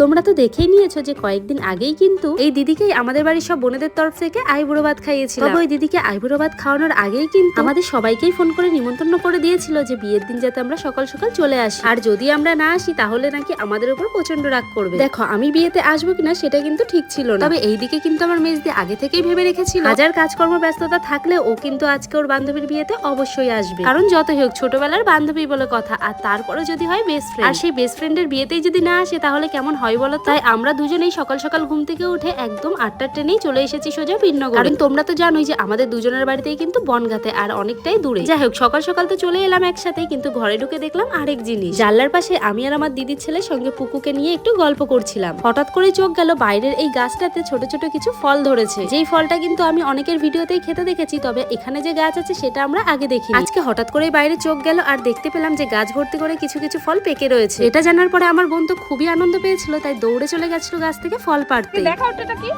তোমরা তো দেখেই নিয়েছো যে কয়েকদিন আগেই কিন্তু এই দিদিকেই আমাদের বাড়ির সব বোনেদের তরফ থেকে আইবুড়ো ভাত খাইয়েছিল। তবে ওই দিদিকে আইবুড়ো ভাত খাওয়ানোর আগেই কিন্তু আমাদের সবাইকেই ফোন করে নিমন্ত্রণ করে দিয়েছিল যে বিয়ের দিন যাতে আমরা সকাল সকাল চলে আসি, আর যদি আমরা না আসি তাহলে নাকি আমাদের উপর প্রচন্ড রাগ করবে। দেখো আমি বিয়েতে আসবো কিনা সেটা কিন্তু ঠিক ছিল না, তবে এইদিকে কিন্তু আমার মেজদি আগে থেকেই ভেবে রেখেছিল হাজার কাজকর্ম ব্যস্ততা থাকলে ও কিন্তু আজকে ওর বান্ধবীর বিয়েতে অবশ্যই আসবে, কারণ যতই হোক ছোটবেলার বান্ধবী বলে কথা, আর তারপরে যদি হয় বেস্ট ফ্রেন্ড, আর সেই বেস্ট ফ্রেন্ডের বিয়েতেই যদি না আসে তাহলে কেমন হয় বলো। তাই আমরা দুজনেই সকাল সকাল ঘুম থেকে উঠে একদম 8টার ট্রেনেই চলে এসেছি সোজা ভিন্নগর, কারণ তোমরা তো জানোই যে আমাদের দুজনের বাড়িতেই কিন্তু বনগাঁতে আর অনেকটাই দূরে। যাই হোক সকাল সকাল তো চলে এলাম একসাথেই, কিন্তু ঘরে ঢুকে দেখলাম আরেক জিনিস। জানলার পাশে আমি আর আমার দিদির ছেলে সঙ্গে পুকুকে নিয়ে একটু গল্প করছিলাম। হঠাৎ করে চোখ গেল বাইরের এই গাছটাতে ছোট ছোট কিছু ফল ধরেছে, যেই ফলটা কিন্তু আমি অনেকের ভিডিওতেই খেতে দেখেছি, তবে এখানে যে গাছ আছে সেটা আমরা আগে দেখিনি। আজকে হঠাৎ করে বাইরে চোখ গেল আর দেখতে পেলাম যে গাছ ভর্তি করে কিছু কিছু ফল পেকে রয়েছে। এটা জানার পরে আমার বোন তো খুবই আনন্দ পেয়েছিল, তাই দৌড়ে চলে গেছিল গাছ থেকে ফল পাড়তে। দেখা ওটা কি?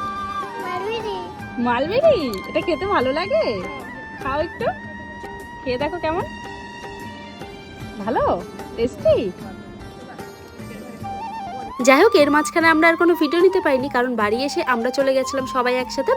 মালবেরি। এটা খেতে ভালো লাগে, খাও একটু, খেয়ে দেখো কেমন, ভালো টেস্টি। যাই হোক এর মাঝখানে আমরা আর কোনো ভিডিও নিতে পারিনি, কারণ বাড়ি এসে আমরা চলে গেছিলাম সবাই একসাথে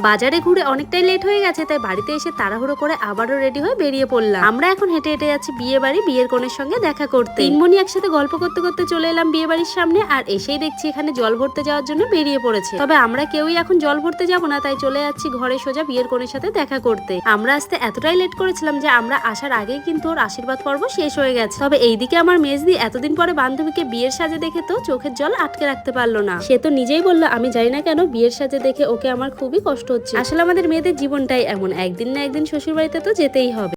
বাজারে ঘুরে অনেকটাই লেট হয়ে গেছে, তাই বাড়িতে এসে তাড়াহুড়ো করে আবারও রেডি হয়ে বেরিয়ে পড়লাম। আমরা এখন হেঁটে হেঁটে যাচ্ছি বিয়ে বাড়ি, বিয়ের কনের সঙ্গে দেখা করতে। তিনমণি একসাথে গল্প করতে করতে চলে এলাম বিয়ে বাড়ির সামনে, আর এসেই দেখছি এখানে জল ভরতে যাওয়ার জন্য বেরিয়ে পড়েছে। তবে আমরা কেউই এখন জল ভরতে যাব না, তাই চলে যাচ্ছি ঘরে সোজা বিয়ের কনের সাথে দেখা করতে। আমরা আসতে এতটাই লেট করেছিলাম যে আমরা আসার আগেই কিন্তু ওর আশীর্বাদ পর্ব শেষ হয়ে গেছে। তবে এইদিকে আমার মেজদি এতদিন পরে বান্ধবীকে বিয়ের সাজে দেখে তো চোখের জল আটকে রাখতে পারলো না। সে তো নিজেই বললো আমি জানি না কেন বিয়ের সাজে দেখে ওকে আমার খুবই কষ্ট হচ্ছে। আসলে আমাদের মেয়েদের জীবনটাই এমন, একদিন না একদিন শ্বশুর বাড়িতে তো যেতেই হবে।